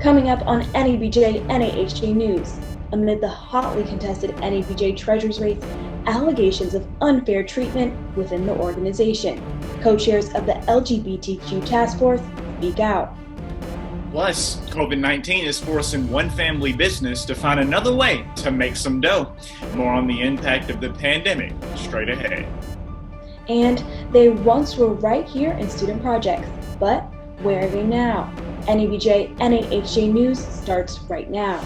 Coming up on NABJ NAHJ News, amid the hotly contested NABJ treasurers race, allegations of unfair treatment within the organization. Co-chairs of the LGBTQ task force speak out. Plus, COVID-19 is forcing one family business to find another way to make some dough. More on the impact of the pandemic straight ahead. And they once were right here in student projects, but where are they now? NABJ NAHJ News starts right now.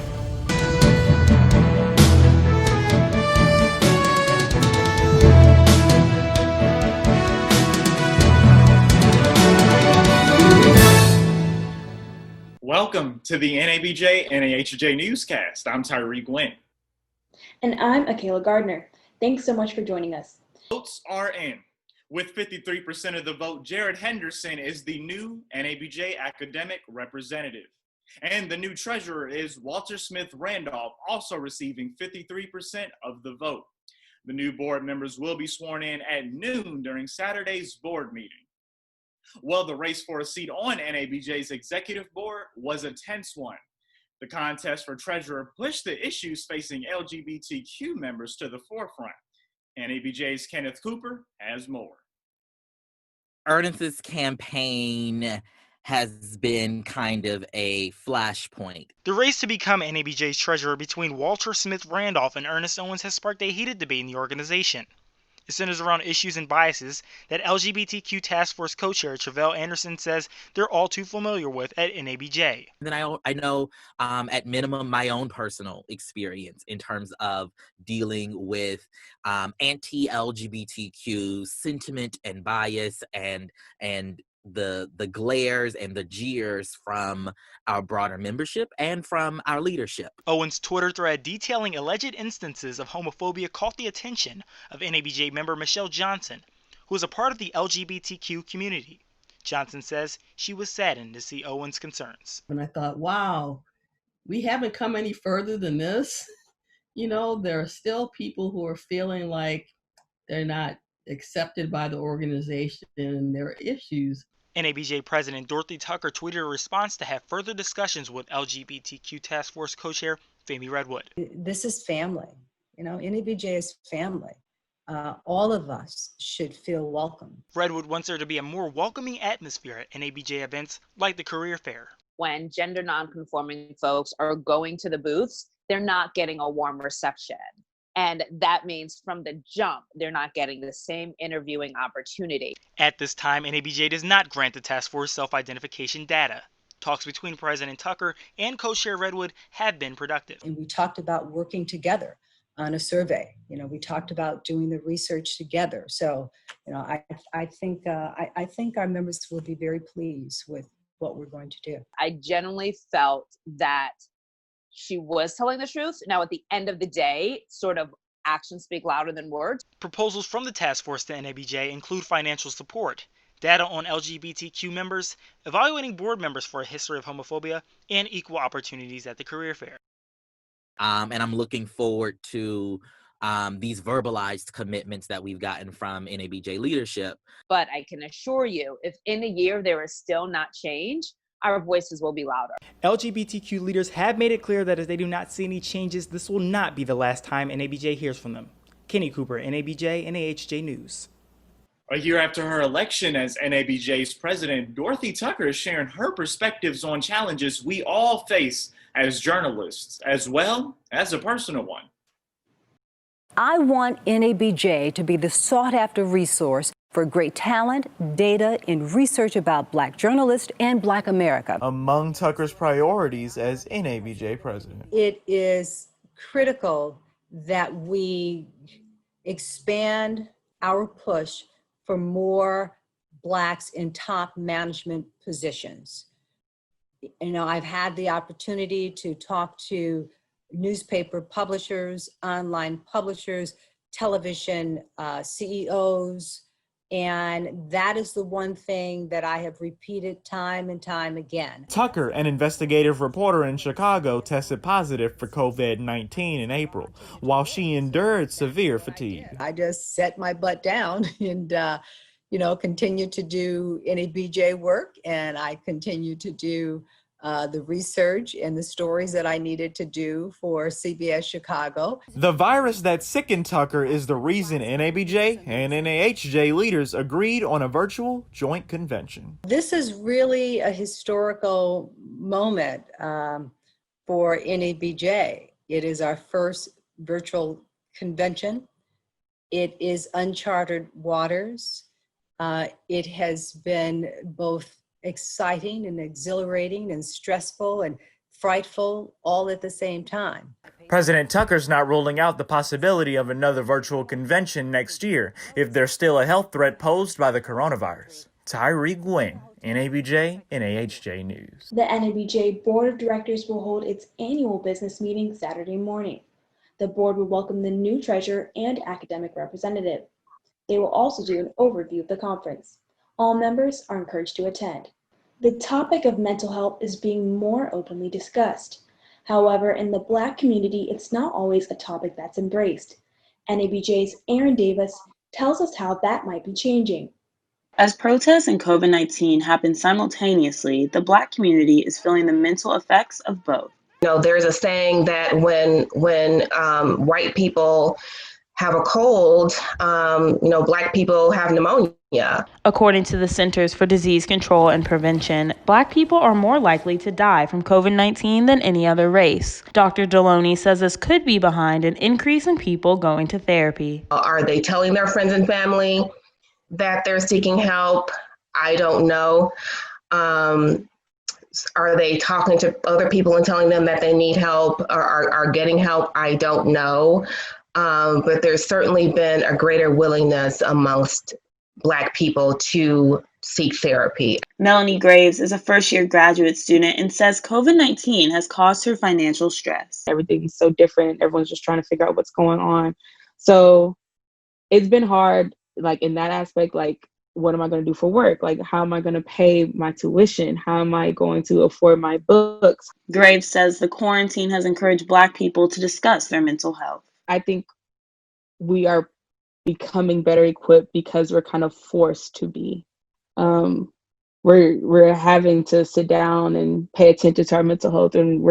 Welcome to the NABJ NAHJ Newscast. I'm Tyree Gwynn. And I'm Akayla Gardner. Thanks so much for joining us. Votes are in. With 53% of the vote, Jared Henderson is the new NABJ academic representative. And the new treasurer is Walter Smith Randolph, also receiving 53% of the vote. The new board members will be sworn in at noon during Saturday's board meeting. Well, the race for a seat on NABJ's executive board was a tense one. The contest for treasurer pushed the issues facing LGBTQ members to the forefront. NABJ's Kenneth Cooper has more. Ernest's campaign has been kind of a flashpoint. The race to become NABJ's treasurer between Walter Smith Randolph and Ernest Owens has sparked a heated debate in the organization. It centers around issues and biases that LGBTQ Task Force co-chair Travell Anderson says they're all too familiar with at NABJ. Then I know at minimum my own personal experience in terms of dealing with anti-LGBTQ sentiment and bias and the glares and the jeers from our broader membership and from our leadership. Owens' Twitter thread detailing alleged instances of homophobia caught the attention of NABJ member Michelle Johnson, who is a part of the LGBTQ community. Johnson says she was saddened to see Owens' concerns. And I thought, wow, we haven't come any further than this. You know, there are still people who are feeling like they're not accepted by the organization and there are issues. NABJ President Dorothy Tucker tweeted a response to have further discussions with LGBTQ Task Force co-chair Famie Redwood. This is family. You know, NABJ is family. All of us should feel welcome. Redwood wants there to be a more welcoming atmosphere at NABJ events like the career fair. When gender nonconforming folks are going to the booths, they're not getting a warm reception. And that means from the jump, they're not getting the same interviewing opportunity. At this time, NABJ does not grant the task force self-identification data. Talks between President Tucker and co-chair Redwood have been productive. And we talked about working together on a survey. You know, we talked about doing the research together. So, you know, I think our members will be very pleased with what we're going to do. I genuinely felt that she was telling the truth. Now, at the end of the day, sort of actions speak louder than words. Proposals from the task force to NABJ include financial support, data on LGBTQ members, evaluating board members for a history of homophobia, and equal opportunities at the career fair. And I'm looking forward to these verbalized commitments that we've gotten from NABJ leadership. But I can assure you, if in a year there is still not change, our voices will be louder. LGBTQ leaders have made it clear that as they do not see any changes, this will not be the last time NABJ hears from them. Kenny Cooper, NABJ, NAHJ News. A year after her election as NABJ's president, Dorothy Tucker is sharing her perspectives on challenges we all face as journalists, as well as a personal one. I want NABJ to be the sought-after resource for great talent, data, and research about Black journalists and Black America. Among Tucker's priorities as NABJ president, it is critical that we expand our push for more Blacks in top management positions. You know, I've had the opportunity to talk to newspaper publishers, online publishers, television CEOs, and that is the one thing that I have repeated time and time again. Tucker, an investigative reporter in Chicago, tested positive for COVID-19 in April, while she endured severe fatigue. I just set my butt down and, continue to do NABJ work, and I continue to do the research and the stories that I needed to do for CBS Chicago. The virus that sickened Tucker is the reason NABJ and NAHJ leaders agreed on a virtual joint convention. This is really a historical moment for NABJ. It is our first virtual convention. It is uncharted waters. It has been both exciting and exhilarating and stressful and frightful all at the same time. President Tucker's not ruling out the possibility of another virtual convention next year if there's still a health threat posed by the coronavirus. Tyree Gwynn, NABJ, NAHJ News. The NABJ Board of Directors will hold its annual business meeting Saturday morning. The board will welcome the new treasurer and academic representative. They will also do an overview of the conference. All members are encouraged to attend. The topic of mental health is being more openly discussed. However, in the Black community, it's not always a topic that's embraced. NABJ's Aaron Davis tells us how that might be changing. As protests and COVID-19 happen simultaneously, the Black community is feeling the mental effects of both. You know, there's a saying that when white people have a cold, Black people have pneumonia. According to the Centers for Disease Control and Prevention, Black people are more likely to die from COVID-19 than any other race. Dr. Deloney says this could be behind an increase in people going to therapy. Are they telling their friends and family that they're seeking help? I don't know. Are they talking to other people and telling them that they need help or are getting help? I don't know. But there's certainly been a greater willingness amongst Black people to seek therapy. Melanie Graves is a first-year graduate student and says COVID-19 has caused her financial stress. Everything is so different. Everyone's just trying to figure out what's going on. So it's been hard, like in that aspect, like, what am I going to do for work? Like, how am I going to pay my tuition? How am I going to afford my books? Graves says the quarantine has encouraged Black people to discuss their mental health. I think we are becoming better equipped because we're kind of forced to be. We're having to sit down and pay attention to our mental health, and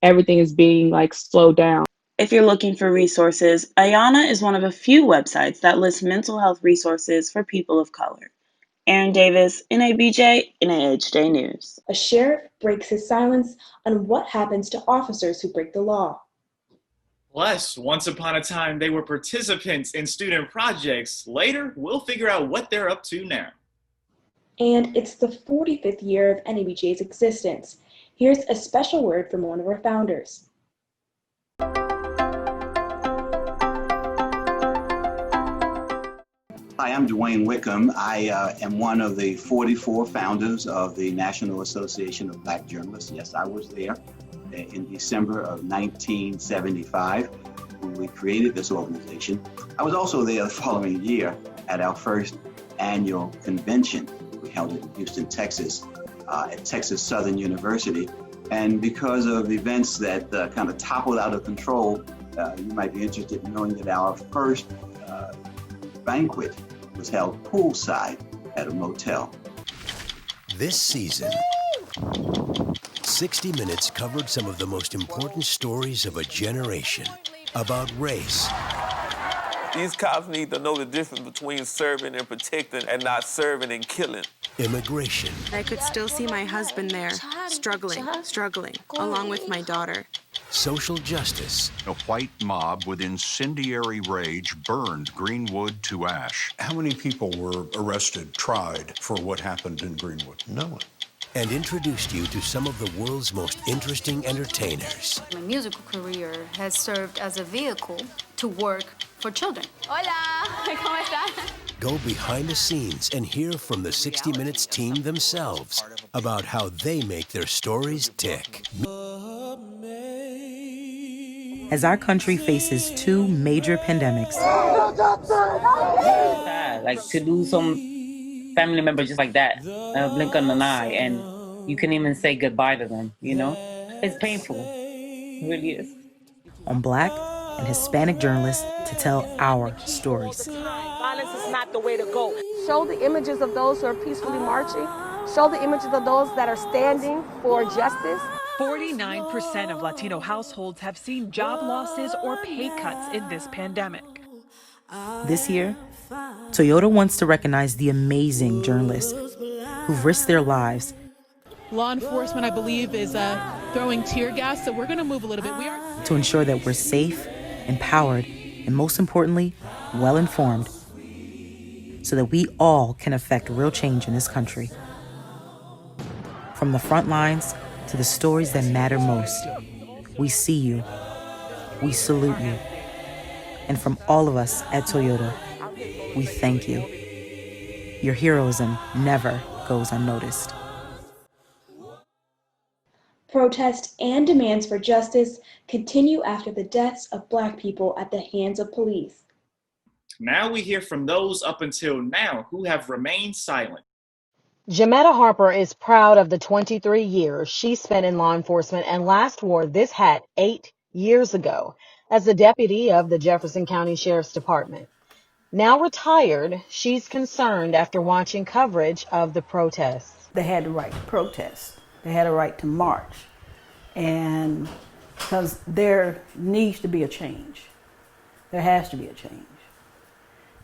everything is being like slowed down. If you're looking for resources, Ayana is one of a few websites that lists mental health resources for people of color. Aaron Davis, NABJ, NAHJ News. A sheriff breaks his silence on what happens to officers who break the law. Plus, once upon a time, they were participants in student projects. Later, we'll figure out what they're up to now. And it's the 45th year of NABJ's existence. Here's a special word from one of our founders. Hi, I'm Dwayne Wickham. I am one of the 44 founders of the National Association of Black Journalists. Yes, I was there in December of 1975 when we created this organization. I was also there the following year at our first annual convention. We held it in Houston, Texas, at Texas Southern University. And because of events that kind of toppled out of control, you might be interested in knowing that our first banquet was held poolside at a motel. This season, 60 Minutes covered some of the most important stories of a generation about race. These cops need to know the difference between serving and protecting and not serving and killing. Immigration. I could still see my husband there, struggling, along with my daughter. Social justice. A white mob with incendiary rage burned Greenwood to ash. How many people were arrested, tried for what happened in Greenwood? No one. And introduced you to some of the world's most interesting entertainers. My musical career has served as a vehicle to work for children. Hola, ¿cómo estás? Go behind the scenes and hear from the 60 Minutes team themselves about how they make their stories tick. As our country faces two major pandemics, like to lose some family members just like that, blink on an eye, and you can even say goodbye to them, you know? It's painful. It really is. On Black and Hispanic journalists to tell our stories. Violence is not the way to go. Show the images of those who are peacefully marching, show the images of those that are standing for justice. 49% of Latino households have seen job losses or pay cuts in this pandemic. This year, Toyota wants to recognize the amazing journalists who've risked their lives. Law enforcement, I believe, is throwing tear gas, so we're going to move a little bit. To ensure that we're safe, empowered, and most importantly, well-informed, so that we all can affect real change in this country. From the front lines to the stories that matter most, we see you, we salute you, and from all of us at Toyota, we thank you. Your heroism never goes unnoticed. Protests and demands for justice continue after the deaths of Black people at the hands of police. Now we hear from those up until now who have remained silent. Jametta Harper is proud of the 23 years she spent in law enforcement and last wore this hat 8 years ago as the deputy of the Jefferson County Sheriff's Department. Now retired, she's concerned after watching coverage of the protests. They had the right to protest. They had a right to march. And because there needs to be a change. There has to be a change.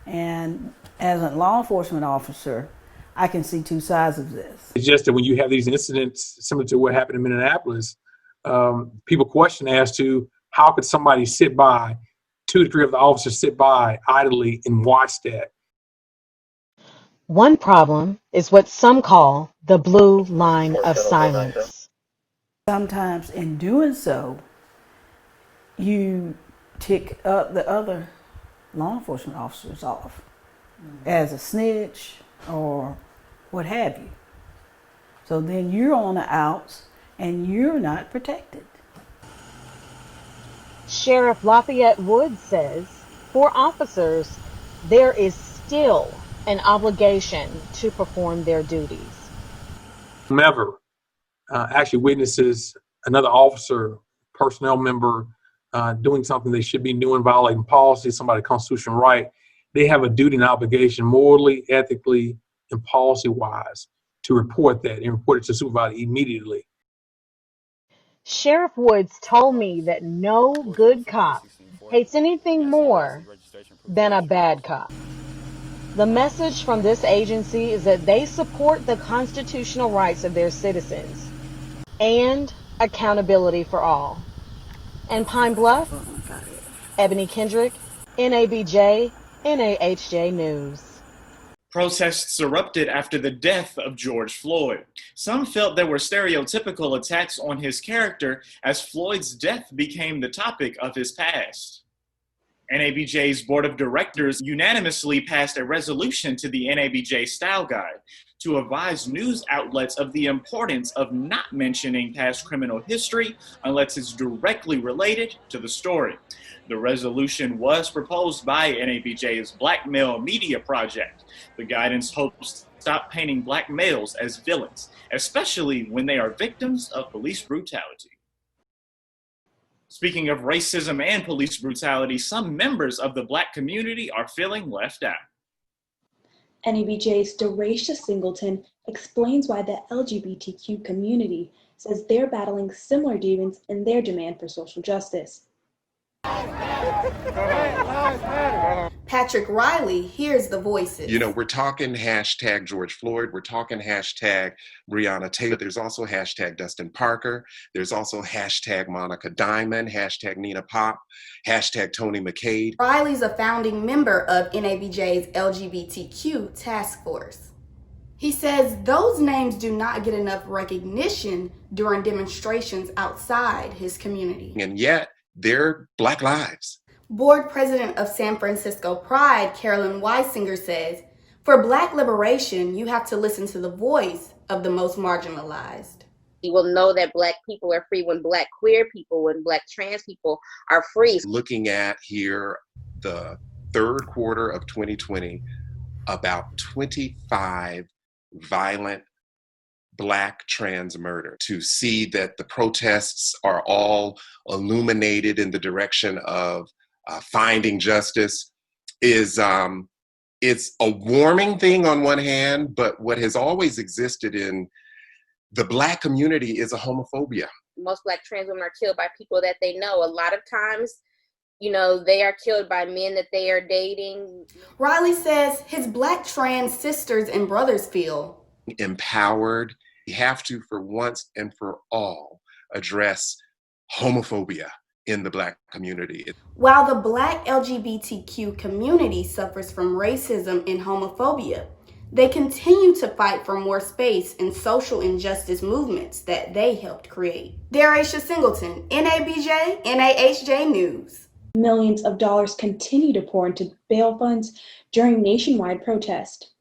And as a law enforcement officer, I can see two sides of this. It's just that when you have these incidents similar to what happened in Minneapolis, people question as to how could somebody sit by, 2 to 3 of the officers sit by idly and watch that. One problem is what some call the blue line of silence. Sometimes in doing so, you tick up the other law enforcement officers off as a snitch or what have you. So then you're on the outs and you're not protected. Sheriff Lafayette Woods says for officers, there is still an obligation to perform their duties. Whomever actually witnesses another officer, personnel member doing something they should be doing, violating policy, somebody's constitutional right, they have a duty and obligation morally, ethically, and policy-wise to report that and report it to supervisor immediately. Sheriff Woods told me that no good cop hates anything more than a bad cop. The message from this agency is that they support the constitutional rights of their citizens and accountability for all. And Pine Bluff, Ebony Kendrick, NABJ, NAHJ News. Protests erupted after the death of George Floyd. Some felt there were stereotypical attacks on his character as Floyd's death became the topic of his past. NABJ's board of directors unanimously passed a resolution to the NABJ Style Guide to advise news outlets of the importance of not mentioning past criminal history unless it's directly related to the story. The resolution was proposed by NABJ's Black Male Media Project. The guidance hopes to stop painting Black males as villains, especially when they are victims of police brutality. Speaking of racism and police brutality, some members of the Black community are feeling left out. NABJ's Deracia Singleton explains why the LGBTQ community says they're battling similar demons in their demand for social justice. Patrick Riley hears the voices. You know, we're talking hashtag George Floyd. We're talking hashtag Breonna Taylor. There's also hashtag Dustin Parker. There's also hashtag Monica Diamond, hashtag Nina Pop, hashtag Tony McCade. Riley's a founding member of NABJ's LGBTQ task force. He says those names do not get enough recognition during demonstrations outside his community. And yet, they're Black lives. Board president of San Francisco Pride, Carolyn Weisinger, says, for Black liberation, you have to listen to the voice of the most marginalized. You will know that Black people are free when Black queer people, when Black trans people are free. Looking at here the third quarter of 2020, about 25 violent Black trans murder. To see that the protests are all illuminated in the direction of finding justice is it's a warming thing on one hand, but what has always existed in the Black community is a homophobia. Most Black trans women are killed by people that they know. A lot of times, you know, they are killed by men that they are dating. Riley says his Black trans sisters and brothers feel empowered. We have to, for once and for all, address homophobia in the Black community. While the Black LGBTQ community suffers from racism and homophobia, they continue to fight for more space in social injustice movements that they helped create. Daracia Singleton, NABJ, NAHJ News. Millions of dollars continue to pour into bail funds during nationwide protest.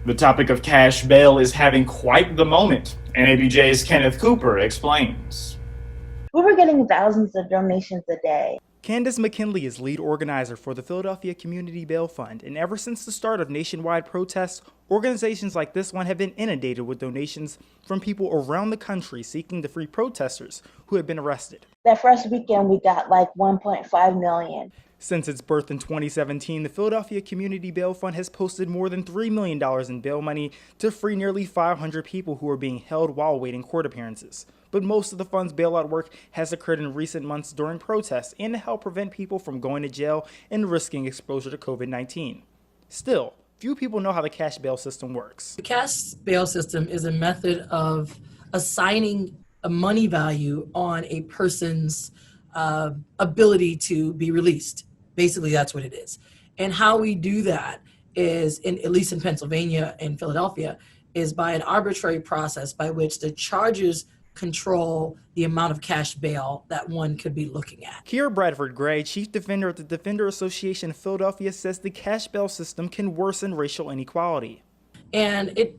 The topic of cash bail is having quite the moment. NABJ's Kenneth Cooper explains. We were getting thousands of donations a day. Candace McKinley is lead organizer for the Philadelphia Community Bail Fund, and ever since the start of nationwide protests, organizations like this one have been inundated with donations from people around the country seeking to free protesters who have been arrested. That first weekend, we got like 1.5 million. Since its birth in 2017, the Philadelphia Community Bail Fund has posted more than $3 million in bail money to free nearly 500 people who are being held while awaiting court appearances. But most of the fund's bailout work has occurred in recent months during protests and to help prevent people from going to jail and risking exposure to COVID-19. Still, few people know how the cash bail system works. The cash bail system is a method of assigning a money value on a person's ability to be released. Basically, that's what it is. And how we do that is, at least in Pennsylvania and Philadelphia, is by an arbitrary process by which the charges control the amount of cash bail that one could be looking at. Keira Bradford Gray, Chief Defender at the Defender Association of Philadelphia, says the cash bail system can worsen racial inequality. And it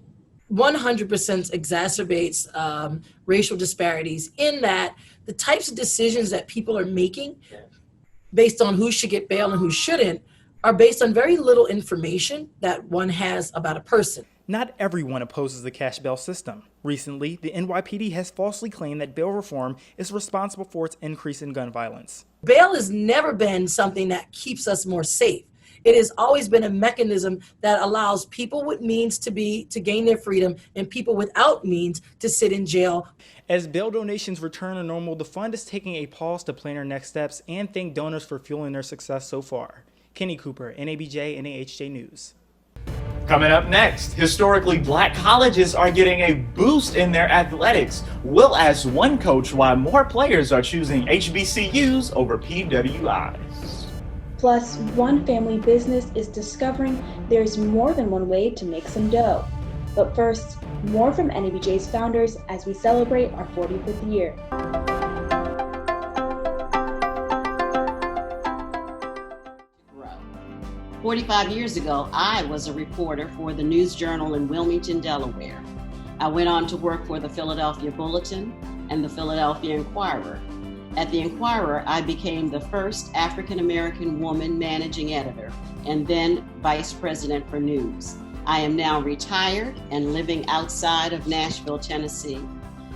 100% exacerbates racial disparities in that the types of decisions that people are making based on who should get bail and who shouldn't are based on very little information that one has about a person. Not everyone opposes the cash bail system. Recently, the NYPD has falsely claimed that bail reform is responsible for its increase in gun violence. Bail has never been something that keeps us more safe. It has always been a mechanism that allows people with means to gain their freedom and people without means to sit in jail. As bail donations return to normal, the fund is taking a pause to plan their next steps and thank donors for fueling their success so far. Kenny Cooper, NABJ, NAHJ News. Coming up next, historically Black colleges are getting a boost in their athletics. We'll ask one coach why more players are choosing HBCUs over PWIs. Plus, one family business is discovering there's more than one way to make some dough. But first, more from NABJ's founders as we celebrate our 45th year. 45 years ago, I was a reporter for the News Journal in Wilmington, Delaware. I went on to work for the Philadelphia Bulletin and the Philadelphia Inquirer. At the Inquirer, I became the first African-American woman managing editor and then vice president for news. I am now retired and living outside of Nashville, Tennessee.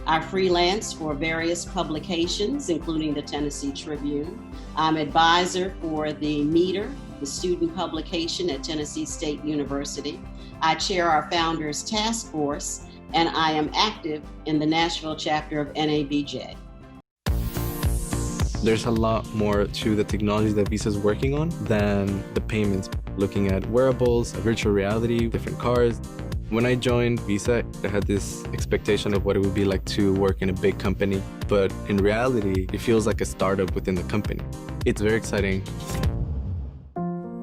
I freelance for various publications, including the Tennessee Tribune. I'm advisor for the Meter, the student publication at Tennessee State University. I chair our Founders Task Force, and I am active in the Nashville chapter of NABJ. There's a lot more to the technology that Visa is working on than the payments. Looking at wearables, virtual reality, different cars. When I joined Visa, I had this expectation of what it would be like to work in a big company, but in reality, it feels like a startup within the company. It's very exciting.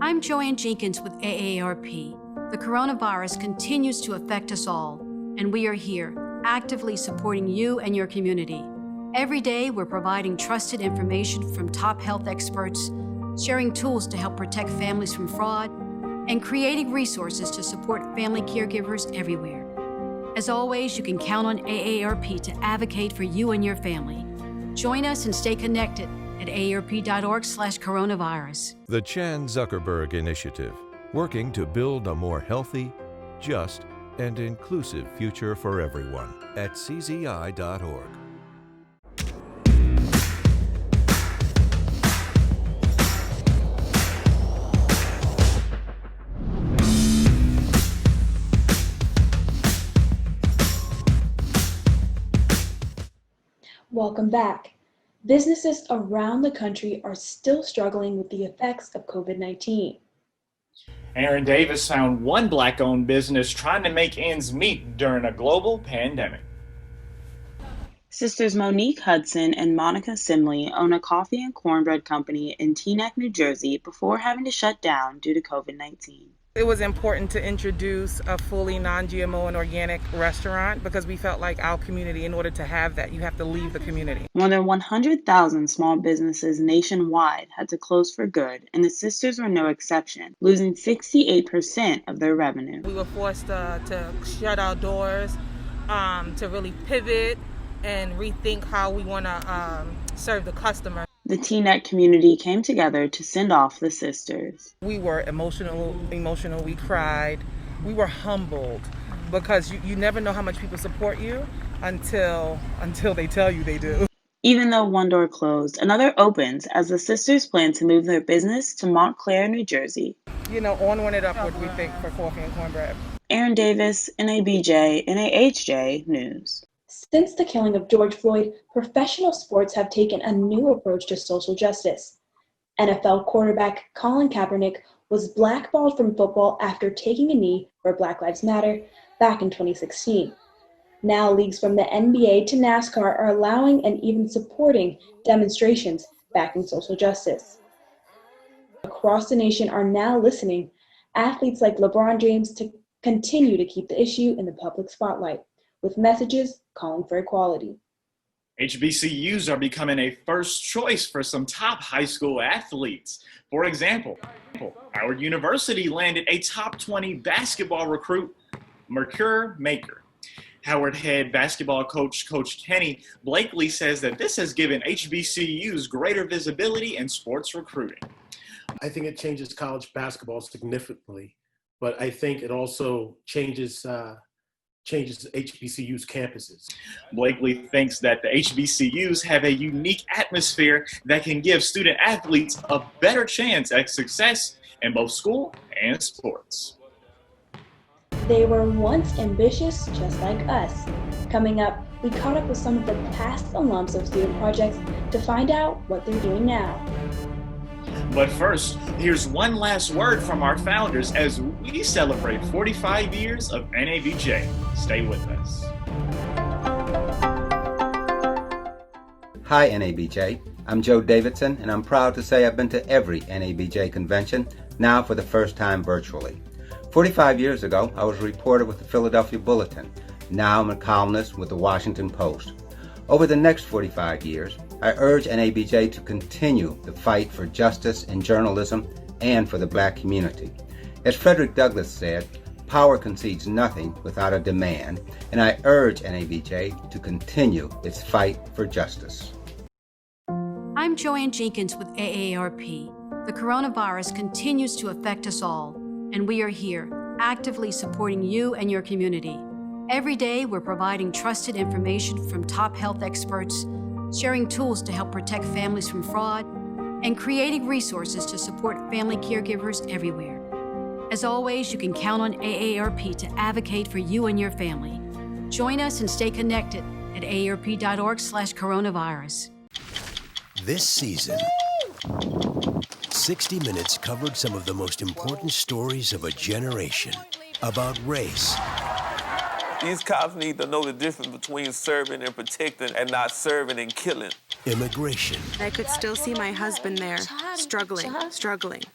I'm Joanne Jenkins with AARP. The coronavirus continues to affect us all, and we are here, actively supporting you and your community. Every day, we're providing trusted information from top health experts, sharing tools to help protect families from fraud, and creating resources to support family caregivers everywhere. As always, you can count on AARP to advocate for you and your family. Join us and stay connected at aarp.org/coronavirus. The Chan Zuckerberg Initiative, working to build a more healthy, just, and inclusive future for everyone at czi.org. Welcome back. Businesses around the country are still struggling with the effects of COVID-19. Aaron Davis found one Black-owned business trying to make ends meet during a global pandemic. Sisters Monique Hudson and Monica Simley own a coffee and cornbread company in Teaneck, New Jersey, before having to shut down due to COVID-19. It was important to introduce a fully non-GMO and organic restaurant because we felt like our community, in order to have that, you have to leave the community. More than 100,000 small businesses nationwide had to close for good, and the sisters were no exception, losing 68% of their revenue. We were forced to shut our doors, to really pivot and rethink how we want to serve the customer. The Teaneck community came together to send off the sisters. We were emotional, we cried, we were humbled, because you never know how much people support you until they tell you they do. Even though one door closed, another opens as the sisters plan to move their business to Montclair, New Jersey. Onward and upward, we think, for coffee and cornbread. Aaron Davis, NABJ, NAHJ News. Since the killing of George Floyd, professional sports have taken a new approach to social justice. NFL quarterback Colin Kaepernick was blackballed from football after taking a knee for Black Lives Matter back in 2016. Now leagues from the NBA to NASCAR are allowing and even supporting demonstrations backing social justice. Across the nation are now listening athletes like LeBron James to continue to keep the issue in the public spotlight, with messages calling for equality. HBCUs are becoming a first choice for some top high school athletes. For example, Howard University landed a top 20 basketball recruit, Mercure Maker. Howard head basketball coach Kenny Blakely says that this has given HBCUs greater visibility in sports recruiting. I think it changes college basketball significantly, but I think it also changes HBCU's campuses. Blakely thinks that the HBCUs have a unique atmosphere that can give student athletes a better chance at success in both school and sports. They were once ambitious, just like us. Coming up, we caught up with some of the past alums of student projects to find out what they're doing now. But first, here's one last word from our founders as we celebrate 45 years of NABJ. Stay with us. Hi NABJ, I'm Joe Davidson and I'm proud to say I've been to every NABJ convention, now for the first time virtually. 45 years ago, I was a reporter with the Philadelphia Bulletin. Now I'm a columnist with the Washington Post. Over the next 45 years, I urge NABJ to continue the fight for justice in journalism and for the Black community. As Frederick Douglass said, power concedes nothing without a demand, and I urge NABJ to continue its fight for justice. I'm Joanne Jenkins with AARP. The coronavirus continues to affect us all, and we are here, actively supporting you and your community. Every day, we're providing trusted information from top health experts, sharing tools to help protect families from fraud, and creating resources to support family caregivers everywhere. As always, you can count on AARP to advocate for you and your family. Join us and stay connected at aarp.org/coronavirus. This season, 60 Minutes covered some of the most important stories of a generation about race. These cops need to know the difference between serving and protecting and not serving and killing. Immigration. I could still see my husband there, struggling,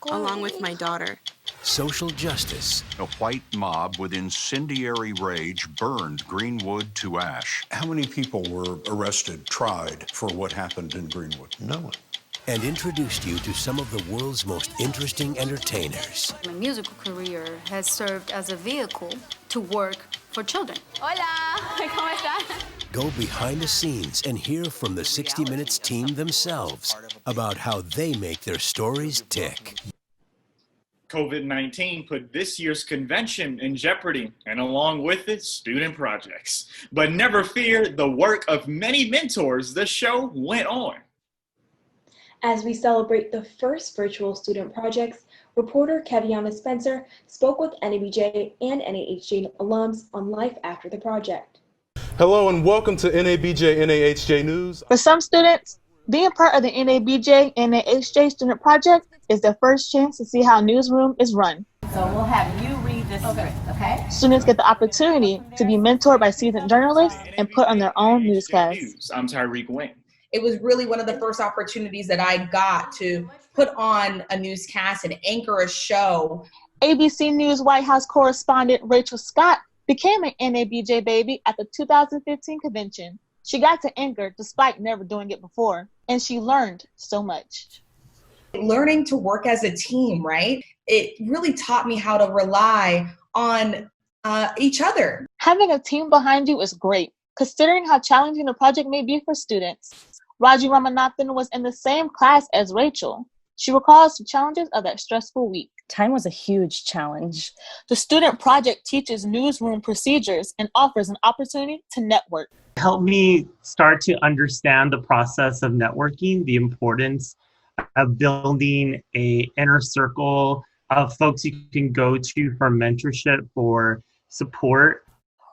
along with my daughter. Social justice. A white mob with incendiary rage burned Greenwood to ash. How many people were arrested, tried for what happened in Greenwood? No one. And introduced you to some of the world's most interesting entertainers. My musical career has served as a vehicle to work for children. Hola, ¿cómo estás? Go behind the scenes and hear from the 60 Minutes team themselves about how they make their stories tick. COVID-19 put this year's convention in jeopardy, and along with it, student projects. But never fear, the work of many mentors, the show went on. As we celebrate the first virtual student projects, reporter Keviana Spencer spoke with NABJ and NAHJ alums on life after the project. Hello and welcome to NABJ NAHJ News. For some students, being part of the NABJ NAHJ Student Project is their first chance to see how a newsroom is run. So we'll have you read this script, okay? Students get the opportunity to be mentored by seasoned journalists and put on their own newscasts. I'm Tyreek Wynn. It was really one of the first opportunities that I got to put on a newscast and anchor a show. ABC News White House correspondent Rachel Scott became an NABJ baby at the 2015 convention. She got to anchor despite never doing it before, and she learned so much. Learning to work as a team, right? It really taught me how to rely on each other. Having a team behind you is great, considering how challenging the project may be for students. Raji Ramanathan was in the same class as Rachel. She recalls the challenges of that stressful week. Time was a huge challenge. The student project teaches newsroom procedures and offers an opportunity to network. Helped me start to understand the process of networking, the importance of building an inner circle of folks you can go to for mentorship, for support.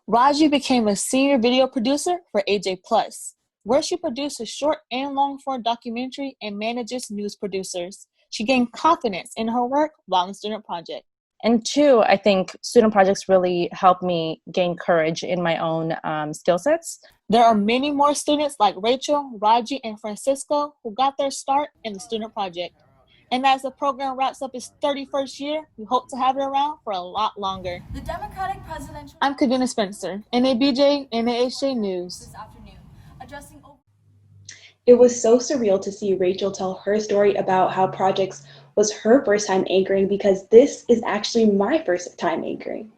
Raji became a senior video producer for AJ Plus, where she produces short and long-form documentary and manages news producers. She gained confidence in her work while in the student project. And two, I think student projects really helped me gain courage in my own skill sets. There are many more students like Rachel, Raji, and Francisco who got their start in the student project. And as the program wraps up its 31st year, we hope to have it around for a lot longer. The Democratic presidential... I'm Kadena Spencer, NABJ, NAHJ News. This afternoon, addressing... It was so surreal to see Rachel tell her story about how projects was her first time anchoring, because this is actually my first time anchoring.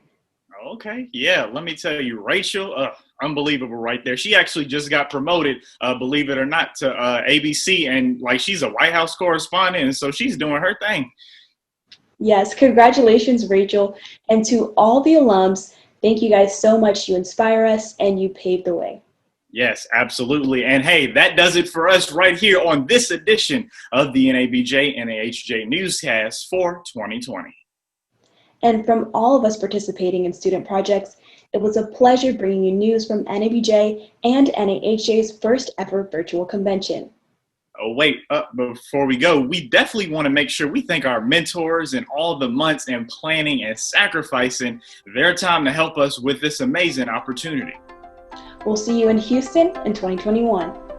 Okay, yeah, let me tell you, Rachel, unbelievable right there. She actually just got promoted, believe it or not, to ABC, and like she's a White House correspondent, and so she's doing her thing. Yes, congratulations, Rachel. And to all the alums, thank you guys so much. You inspire us and you pave the way. Yes, absolutely. And hey, that does it for us right here on this edition of the NABJ NAHJ Newscast for 2020. And from all of us participating in student projects, it was a pleasure bringing you news from NABJ and NAHJ's first ever virtual convention. Oh, wait, before we go, we definitely want to make sure we thank our mentors and all the months and planning and sacrificing their time to help us with this amazing opportunity. We'll see you in Houston in 2021.